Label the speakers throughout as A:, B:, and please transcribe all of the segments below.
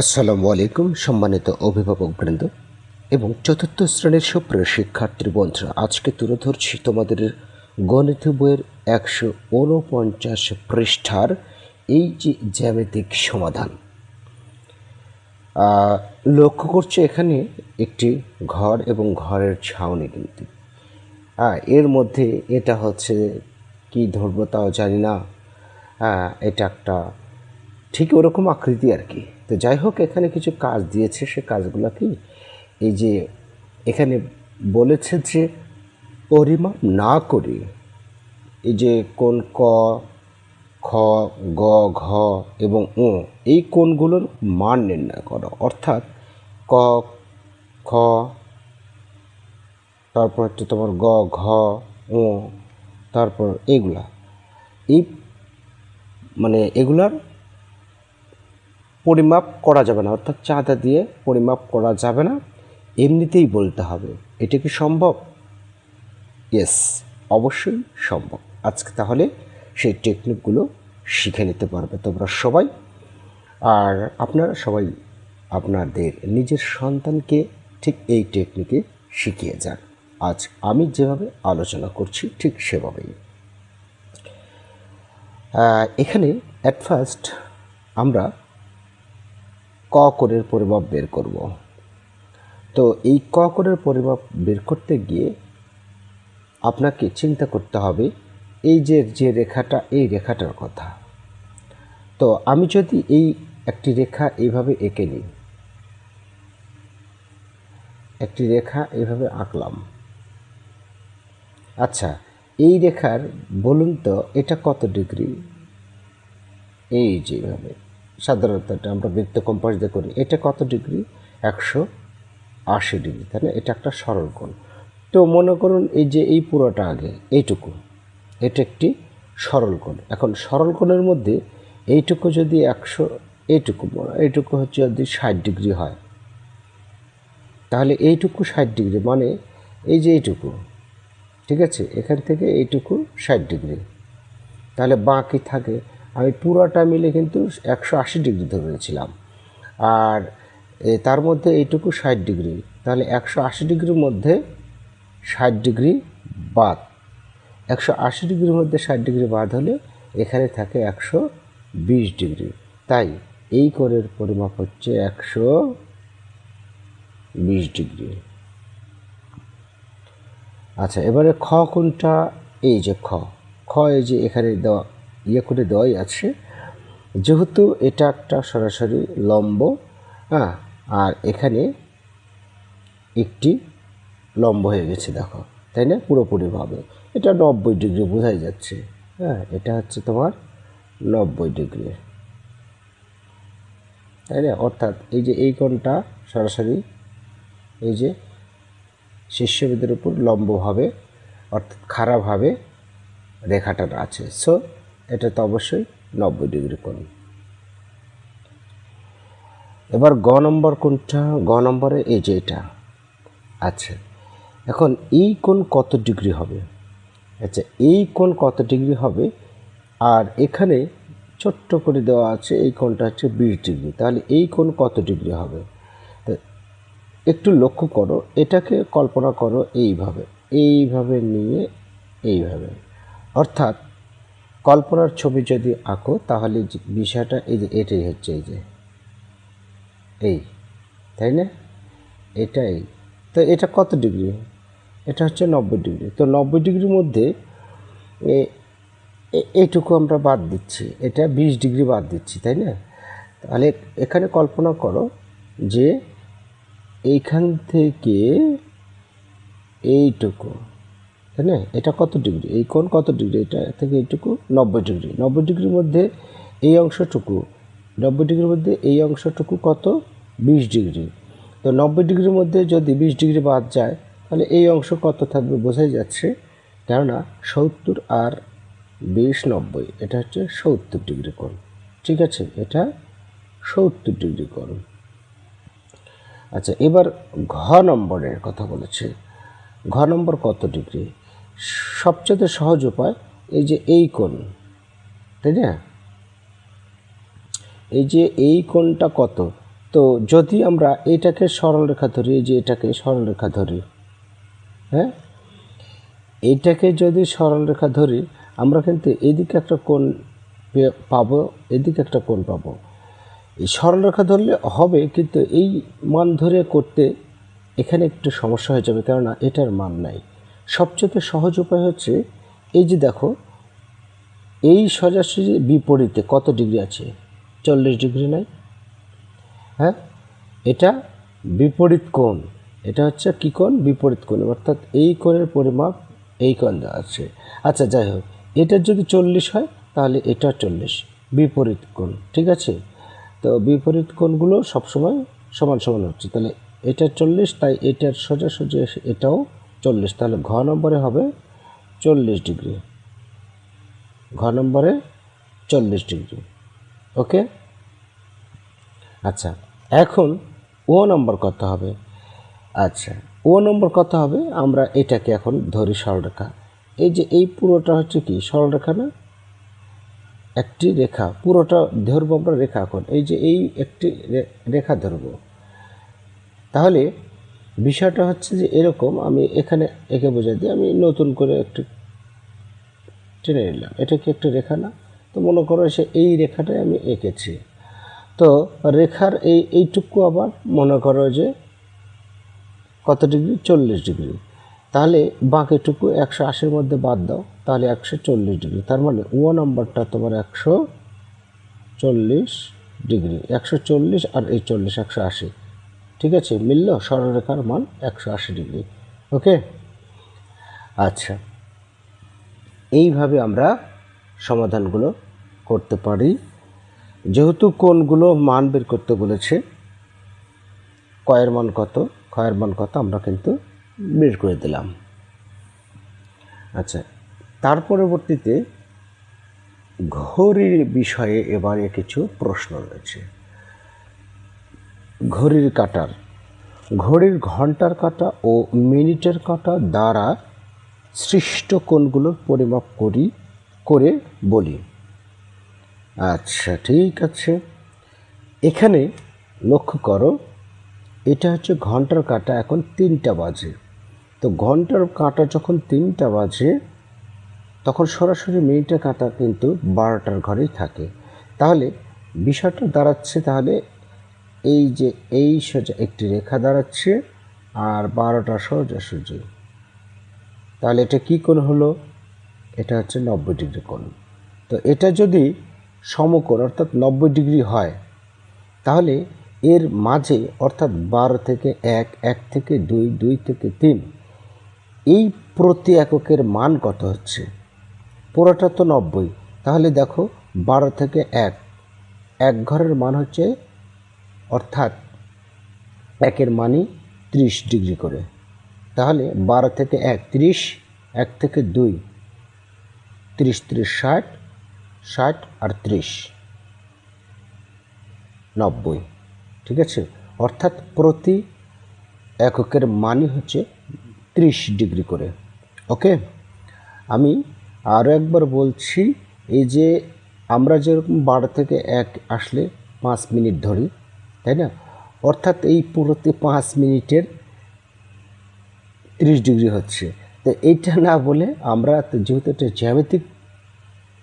A: আসসালামু আলাইকুম সম্মানিত অভিভাবকবৃন্দ এবং চতুর্থ শ্রেণীর সুপ্রিয় শিক্ষার্থী বন্ধুরা, আজকে তুলে ধরছি তোমাদের গণিত বইয়ের 149 পৃষ্ঠার এই যে জ্যামিতিক সমাধান। লক্ষ্য করছি এখানে একটি ঘর এবং ঘরের ছাউনি, কিন্তু এর মধ্যে এটা হচ্ছে কি ধরবো তাও জানি না। এটা একটা ঠিক ওরকম আকৃতি আর কি। তো যাই হোক, এখানে কিছু কাজ দিয়েছে, সে কাজগুলো কি, এই যে এখানে বলেছে যে পরিমাপ না করে এই যে কোণ ক, খ, গ, ঘ এবং ও, এই কোণগুলোর মান নির্ণয় করো। অর্থাৎ ক, খ, তারপর হচ্ছে তোমার গ, ঘ, ও, তারপর এইগুলা, এই মানে এগুলার পরিমাপ করা যাবে না, অর্থাৎ চাঁদা দিয়ে পরিমাপ করা যাবে না, এমনিতেই বলতে হবে। এটা কি সম্ভব? ইয়েস, অবশ্যই সম্ভব। আজকে তাহলে সেই টেকনিকগুলো শিখে নিতে পারবে তোমরা সবাই। আর আপনারা সবাই আপনাদের নিজের সন্তানকে ঠিক এই টেকনিকে শিখিয়ে যান। আজ আমি যেভাবে আলোচনা করছি ঠিক সেভাবেই। এখানে অ্যাট ফার্স্ট আমরা ক কোণের পরিমাপ বের করব। তো এই ক কোণের পরিমাপ বের করতে গিয়ে আপনাকে চিন্তা করতে হবে এই যে রেখাটা, এই রেখাটার কথা। তো আমি যদি এই একটি রেখা এইভাবে এঁকে নিই, একটি রেখা এইভাবে আঁকলাম। আচ্ছা, এই রেখার বলুন তো এটা কত ডিগ্রি? এই যেভাবে সাধারণত এটা আমরা বৃত্ত কম্পাস দিয়ে করি, এটা কত ডিগ্রি? 180 ডিগ্রি, তাই না? এটা একটা সরল কোণ। তো মনে করুন এই যে এই পুরোটা আগে এইটুকু, এটা একটি সরল কোণ। এখন সরল কোণের মধ্যে এইটুকু যদি এইটুকু হচ্ছে যদি 60 ডিগ্রি হয়, তাহলে এইটুকু 60 ডিগ্রি, মানে এই যে এইটুকু, ঠিক আছে, এখান থেকে এইটুকু 60 ডিগ্রি, তাহলে বাকি থাকে, আমি পুরোটা মিলে কিন্তু 180 ডিগ্রি ধরে নিয়েছিলাম। আর তার মধ্যে এইটুকু 60 ডিগ্রি, তাহলে 180 ডিগ্রির মধ্যে 60 ডিগ্রি বাদ। 180 ডিগ্রির মধ্যে 60 ডিগ্রি বাদ হলে এখানে থাকে 120 ডিগ্রি। তাই এই কোণের পরিমাপ হচ্ছে 120 ডিগ্রি। আচ্ছা, এবারে খ কোণটা, এই যে খ এই যে এখানে দেওয়া করে দেওয়াই আছে, যেহেতু এটা একটা সরাসরি লম্ব, আর এখানে একটি লম্ব হয়ে গেছে, দেখো, তাই না? পুরোপুরিভাবে এটা 90 ডিগ্রি বোঝাই যাচ্ছে। এটা হচ্ছে তোমার 90 ডিগ্রি, তাই না? অর্থাৎ এই যে এই কোণটা সরাসরি এই যে শীর্ষবিন্দুর উপর লম্বভাবে, অর্থাৎ খাড়াভাবে রেখাটা আছে। সো এটা তো অবশ্যই 90 ডিগ্রি কোণ। এবার গ নম্বর কোণটা, গ নম্বরে এই যে এটা। আচ্ছা, এখন এই কোণ কত ডিগ্রি হবে? আচ্ছা, এই কোণ কত ডিগ্রি হবে? আর এখানে ছোট্ট করে দেওয়া আছে এই কোণটা হচ্ছে 20 ডিগ্রি, তাহলে এই কোণ কত ডিগ্রি হবে? তো একটু লক্ষ্য করো, এটাকে কল্পনা করো এইভাবে নিয়ে এইভাবে, অর্থাৎ কল্পনার ছবি যদি আঁকো তাহলে বিষয়টা এই যে এটাই হচ্ছে এই, তাই না? এটাই। তো এটা কত ডিগ্রি? এটা হচ্ছে 90 ডিগ্রি। তো 90 ডিগ্রির মধ্যে এইটুকু আমরা বাদ দিচ্ছি, এটা 20 ডিগ্রি বাদ দিচ্ছি, তাই না? তাহলে এখানে কল্পনা করো যে এইখান থেকে এইটুকু, তাই না? এটা কত ডিগ্রি? এই কোণ কত ডিগ্রি? এটা থেকে এইটুকু 90 ডিগ্রি। 90 ডিগ্রির মধ্যে এই অংশটুকু, 90 ডিগ্রির মধ্যে এই অংশটুকু কত? 20 ডিগ্রি। তো 90 ডিগ্রির মধ্যে যদি 20 ডিগ্রি বাদ যায়, তাহলে এই অংশ কত থাকবে বোঝাই যাচ্ছে, কেননা 70 আর 20 90, এটা হচ্ছে 70 ডিগ্রি কোণ। ঠিক আছে, এটা 70 ডিগ্রি কোণ। আচ্ছা, এবার ঘ নম্বরের কথা বলেছে। ঘ নম্বর কত ডিগ্রি? সবচেয়ে সহজ উপায় এই যে এই কোণ, তাই না? এই যে এই কোণটা কত? তো যদি আমরা এটাকে সরলরেখা ধরি, এই যে এটাকে সরলরেখা ধরি, হ্যাঁ, এইটাকে যদি সরলরেখা ধরি আমরা কিন্তু এদিকে একটা কোণ পাবো, এদিকে একটা কোণ পাবো। এই সরলরেখা ধরলে হবে, কিন্তু এই মান ধরে করতে এখানে একটু সমস্যা হয়ে যাবে, কেননা এটার মান নাই। সবচেয়ে সহজ উপায় হচ্ছে এই যে দেখো, এই সোজাসুজি বিপরীতে কত ডিগ্রি আছে, 40 ডিগ্রি নাই? হ্যাঁ, এটা বিপরীত কোণ, এটা হচ্ছে কী কোণ, বিপরীত কোণ, অর্থাৎ এই কোণের পরিমাপ এই কোণ দেওয়া আছে। আচ্ছা যাই হোক, এটার যদি 40 হয় তাহলে এটা 40, বিপরীত কোণ, ঠিক আছে। তো বিপরীত কোণগুলো সবসময় সমান সমান হচ্ছে, তাহলে এটা 40, তাই এটার সোজাসুজি এটাও 40, তাহলে ঘ নম্বরে হবে 40 ডিগ্রি, ঘ নম্বরে 40 ডিগ্রি। ওকে, আচ্ছা এখন ও নম্বর কত হবে? আচ্ছা ও নম্বর কত হবে, আমরা এটাকে এখন ধরি সরলরেখা। এই যে এই পুরোটা হচ্ছে কি সরলরেখা না, একটি রেখা, পুরোটা ধরবো আমরা রেখা। এখন এই যে এই একটি রেখা ধরব, তাহলে বিষয়টা হচ্ছে যে এরকম, আমি এখানে এঁকে বোঝাই দিই, আমি নতুন করে একটু টেনে নিলাম, এটা কি একটি রেখা না? তো মনে করো সে এই রেখাটাই আমি এঁকেছি, তো রেখার এইটুকু আবার মনে করো যে কত ডিগ্রি, 40 ডিগ্রি, তাহলে বাকিটুকু 180-র মধ্যে বাদ দাও, তাহলে 140 ডিগ্রি। তার মানে ও নাম্বারটা তোমার 140 ডিগ্রি, 140 আর এই 40 180, ঠিক আছে, মিলল, সরলরেখার মান 180 ডিগ্রি। ওকে, আচ্ছা এইভাবে আমরা সমাধানগুলো করতে পারি। যেহেতু কোণগুলো মান বের করতে বলেছে, কয়ের মান কত, ক্ষয়ের মান কত আমরা কিন্তু বের করে দিলাম। আচ্ছা, তার পরবর্তীতে ঘড়ির বিষয়ে এবারে কিছু প্রশ্ন রয়েছে। ঘড়ির কাঁটার, ঘড়ির ঘন্টার কাঁটা ও মিনিটের কাঁটা দ্বারা সৃষ্ট কোণগুলোর পরিমাপ করে বলি। আচ্ছা ঠিক আছে, এখানে লক্ষ্য করো, এটা হচ্ছে ঘন্টার কাঁটা, এখন 3টা বাজে। তো ঘন্টার কাঁটা যখন 3টা বাজে তখন সরাসরি মিনিটের কাঁটা কিন্তু 12টার ঘরেই থাকে। তাহলে বিষয়টা দাঁড়াচ্ছে, তাহলে এই যে এই সোজা একটি রেখা দাঁড়াচ্ছে আর 12টা সোজাসুজি, তাহলে এটা কি কোণ হলো, এটা হচ্ছে 90 ডিগ্রি কোণ। তো এটা যদি সমকোণ অর্থাৎ 90 ডিগ্রি হয়, তাহলে এর মাঝে অর্থাৎ 12 থেকে 1, 1 থেকে 2, 2 থেকে 3, এই প্রতি এককের মান কত হচ্ছে, পুরোটা তো 90, তাহলে দেখো 12 থেকে 1, 1 ঘরের মান হচ্ছে, অর্থাৎ একের মানই 30 ডিগ্রি করে, তাহলে 12 থেকে 1 30, 1 থেকে 2 30, 30 60, 60 আর 30 90, ঠিক আছে, অর্থাৎ প্রতি এককের মানই হচ্ছে 30 ডিগ্রি করে। ওকে, আমি আরও একবার বলছি, এই যে আমরা যেরকম 12 থেকে 1 আসলে 5 মিনিট ধরি, তাই না, অর্থাৎ এই প্রতি 5 মিনিটের 30 ডিগ্রি হচ্ছে। তো এইটা না বলে আমরা, যেহেতু এটা জ্যামিতিক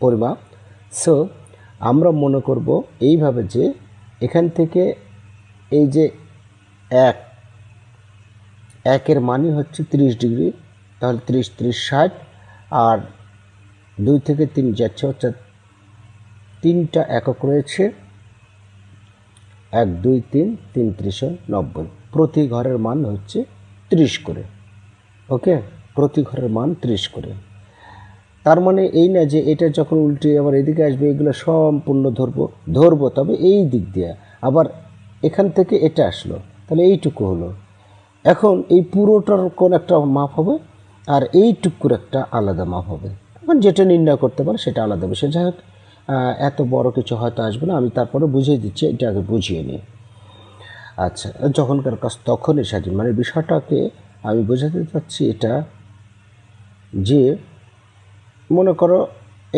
A: পরিমাপ, সো আমরা মনে করব এইভাবে যে এখান থেকে এই যে একের মানই হচ্ছে 30 ডিগ্রি, তাহলে 30, 30 60, আর 2 থেকে 3 যাচ্ছে, অর্থাৎ 3টা একক রয়েছে, 1 2 3 3 30 90, প্রতি ঘরের মান হচ্ছে 30 করে। ওকে, প্রতি ঘরের মান 30 করে। তার মানে এই না যে এটা যখন উল্টে আবার এদিকে আসবে, এগুলো সম্পূর্ণ ধরবো, তবে এই দিক দিয়ে আবার এখান থেকে এটা আসলো, তাহলে এইটুকু হলো। এখন এই পুরোটার কোন একটা মাপ হবে আর এইটুকুর একটা আলাদা মাপ হবে, এখন যেটা নির্ণয় করতে পারে সেটা আলাদা বিষয়। যাই হোক, এত বড় কিছু হয়তো আসবে না, আমি তারপরে বুঝিয়ে দিচ্ছি, এটা আগে বুঝিয়ে নিই। আচ্ছা, যখনকার কাজ তখনই স্বাধীন, মানে বিষয়টাকে আমি বোঝাতে চাচ্ছি এটা, যে মনে করো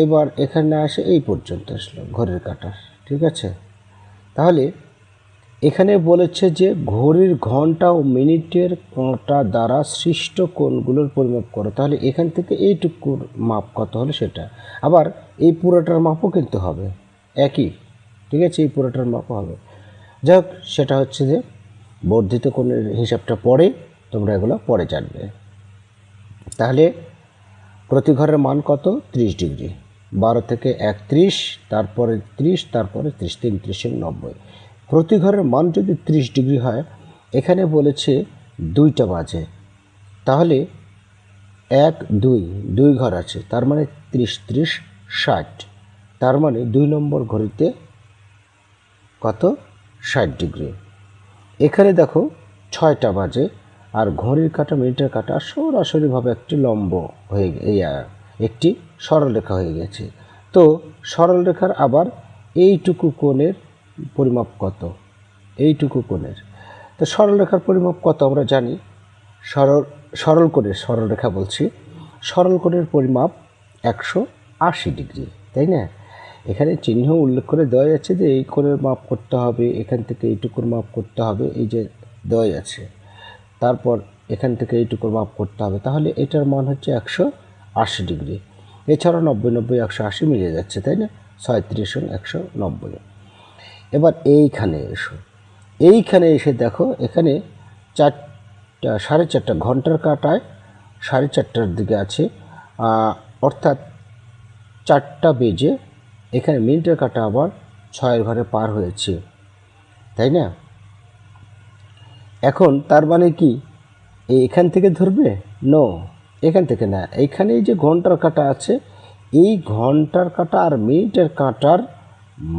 A: এবার এখানে আসে এই পর্যন্ত আসলো ঘড়ির কাঁটার, ঠিক আছে, তাহলে এখানে বলেছে যে ঘড়ির ঘন্টা ও মিনিটের কাঁটা দ্বারা সৃষ্ট কোণগুলোর পরিমাপ করো। তাহলে এখান থেকে এইটুকুর মাপ কত হলো সেটা, আবার এই পুরোটার মাপও কিন্তু হবে একই, ঠিক আছে, এই পুরোটার মাপও হবে। যাই হোক, সেটা হচ্ছে যে বর্ধিত কোণের হিসাবটা পরে, তোমরা এগুলো পরে জানবে। তাহলে প্রতি ঘরের মান কত? 30 ডিগ্রি। 12 থেকে 31, তারপরে 30, তারপরে 30, 33, 90। প্রতি ঘরের মান যদি 30 ডিগ্রি হয়, এখানে বলেছে 2টা বাজে, তাহলে 1, 2 ঘর আছে, তার মানে 30, 30, 60। তার মানে 2 নম্বর ঘড়িতে কত? 60 ডিগ্রি। এখানে দেখো 6টা বাজে, আর ঘড়ির কাঁটা মিনিটের কাঁটা সরাসরিভাবে একটি লম্ব হয়ে একটি সরলরেখা হয়ে গেছে। তো সরলরেখার আবার এইটুকু কোণের পরিমাপ কত? এইটুকু কোণের, তো সরলরেখার পরিমাপ কত আমরা জানি। সরল কোণের, সরলরেখা বলছি, সরল কোণের পরিমাপ 180 ডিগ্রি, তাই না? এখানে চিহ্ন উল্লেখ করে দেওয়া যাচ্ছে যে এই কোণের মাপ করতে হবে, এখান থেকে এইটুকুর মাপ করতে হবে, এই যে দেওয়া আছে। তারপর এখান থেকে এইটুকুর মাপ করতে হবে, তাহলে এটার মান হচ্ছে 180 ডিগ্রি। এছাড়া 90, 90, 180 মিলে যাচ্ছে, তাই না? 37 ও 190। এবার এইখানে এসো, এইখানে এসে দেখো এখানে 4:30 ঘন্টার কাঁটায় 4:30টার দিকে আছে, অর্থাৎ 4টা বেজে এখানে মিনিটের কাঁটা আবার 6 ঘরে পার হয়েছে, তাই না? এখন তার মানে কি এখান থেকে ধরবে? নো, এখান থেকে না, এইখানে এই যে ঘন্টার কাঁটা আছে, এই ঘন্টার কাঁটা আর মিনিটের কাঁটার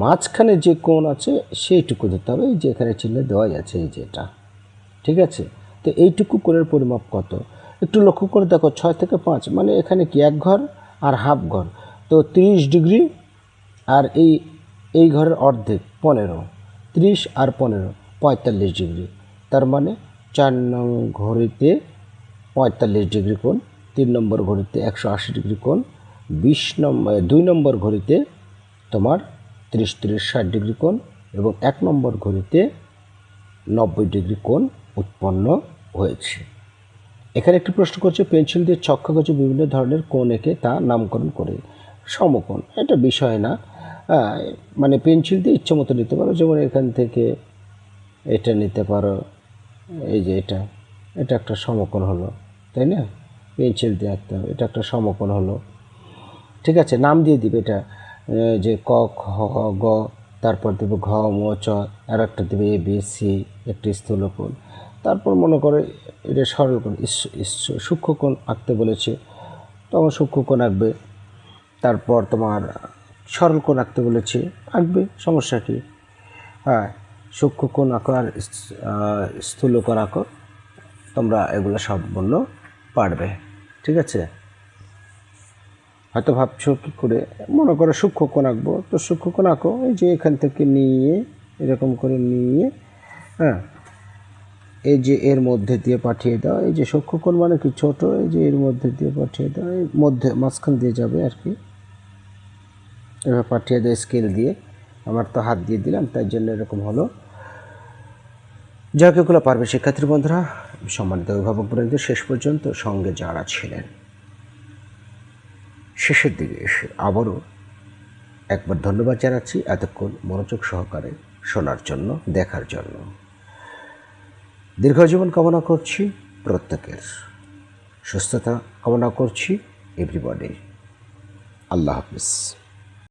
A: মাঝখানে যে কোণ আছে সেইটুকু ধরতে হবে, এই যে এখানে চিহ্ন দেওয়া আছে, এই যে এটা, ঠিক আছে? তো এইটুকু কোণের পরিমাপ কত একটু লক্ষ্য করে দেখো। 6 থেকে 5 মানে এখানে কি 1 ঘর আর হাফ ঘর, তো 30 ডিগ্রি, আর এই ঘরের অর্ধেক 15, 30 আর 15, 45 ডিগ্রি। তার মানে 4 নং ঘড়িতে 45 ডিগ্রি কোণ, 3 নম্বর ঘড়িতে 180 ডিগ্রি কোণ, 2 নম্বর ঘড়িতে তোমার 30, 30, 60 ডিগ্রি কোণ, এবং 1 নম্বর ঘড়িতে 90 ডিগ্রি কোণ উৎপন্ন হয়েছে। এখানে একটি প্রশ্ন করছে, পেন্সিল দিয়ে ছক কাগজে বিভিন্ন ধরনের কোণ এঁকে তা নামকরণ করে। সমকোণ, এটা বিষয় না, মানে পেন্সিল দিয়ে ইচ্ছে মতো নিতে পারো, যেমন এখান থেকে এটা নিতে পারো, এই যে এটা একটা সমকোণ হলো, তাই না? পেন্সিল দিয়ে আঁকতে হবে, এটা একটা সমকোণ হলো, ঠিক আছে? নাম দিয়ে দিবে, এটা যে ক, খ, গ, তারপর দেবে ঘ, ম, চ, আর একটা দেবে এ, বি, সি, একটি স্থূলকোণ। তারপর মনে করে এটা সরলকোণ, সূক্ষ্মকোণ আঁকতে বলেছে, তখন সূক্ষ্মকোণ আঁকবে। তারপর তোমার সরলকোণ আঁকতে বলেছে, আঁকবে, সমস্যা কী? হ্যাঁ, সূক্ষ্মকোণ আঁকো আর স্থূলকোণ আঁকো, তোমরা এগুলো সম্পূর্ণ পারবে, ঠিক আছে? হয়তো ভাবছো কী করে, মনে করো সূক্ষ্মকোণ আঁকবো, তো সূক্ষ্মকোণ আঁকো, এই যে এখান থেকে নিয়ে এরকম করে নিয়ে, হ্যাঁ, এই যে এর মধ্যে দিয়ে পাঠিয়ে দাও, এই যে সূক্ষ্মকোণ মানে কি ছোট, এই যে এর মধ্যে দিয়ে পাঠিয়ে দাও, এই মধ্যে মাঝখান দিয়ে যাবে আর কি, এবার পাঠিয়ে দেয় স্কেল দিয়ে। আমার তো হাত দিয়ে দিলাম, তাই জন্য এরকম হলো। যাকে এগুলো পারবে শিক্ষার্থী বন্ধুরা, সম্মানিত অভিভাবক বৃন্দ, শেষ পর্যন্ত সঙ্গে যারা ছিলেন, শেষের দিকে এসে আবারও একবার ধন্যবাদ জানাচ্ছি এতক্ষণ মনোযোগ সহকারে শোনার জন্য, দেখার জন্য। দীর্ঘ জীবন কামনা করছি প্রত্যেকের, সুস্থতা কামনা করছি এভরিবডি। আল্লাহ হাফিজ।